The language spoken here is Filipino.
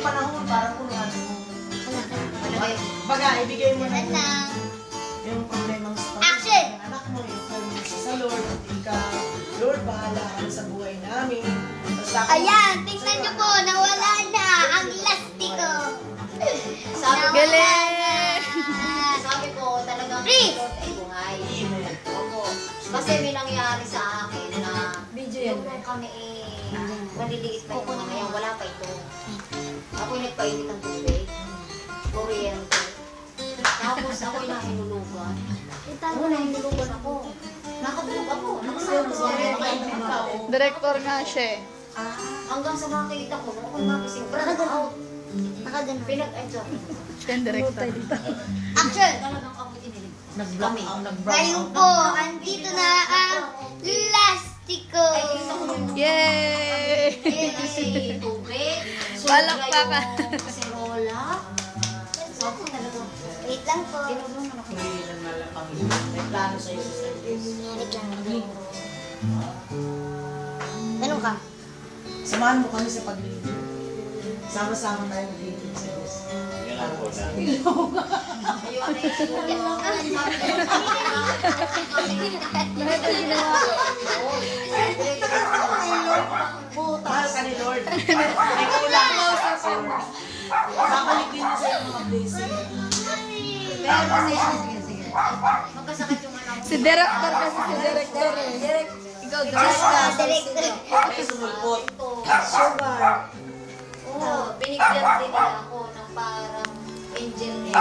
panahon, parang kung ano mo. Baga, ibigay mo na yung problemang sa Action! ng anak mo, yung permission sa Lord, at ikaw, Lord, bahala ka sa buhay namin. Ayan, tingnan nyo po, nawala na ang lastiko. Galing! Sabi ko, talagang Freeze! Lord ay buhay. Amen. Opo. Kasi may nangyari sa akin na yung kami maliliit pa yung mga ngayon, wala pa ito. Ako'y nagpainit ng tubig. Kuryente. Tapos ako'y nahinulugan. Nahinulugan ako. Nakatulog ako. Nakasama sa akin. Director nga siya eh. Hanggang sa nakita ko, nung ako'y magising, brand out. Pinag-adjust. Siya ang director. Action! Talagang ako tinilig. Nag-block out, Ngayon po, andito na ang lastiko. Ay, dito ko yung Yay! kasi tubig. Palakpakan. Kaserola. Sabi ko talagang, Wait lang po. ginagawa ako. Puri ng malapang may plano sa iyo sa Tanong ka. Samahan mo kami sa paglilingkod. Sama-sama tayo maglilingkod sa Diyos. Ayun na yung Mahal ka ni Lord. May kulang ka sa Lord. Babalik din niya sa iyo mga blessing. magkasakit yung anak ko. Si director kasi si director eh. Ikaw director. Director. Ay, sumulpot. Sugar. Oo, binigyan din nila ako ng parang engineering.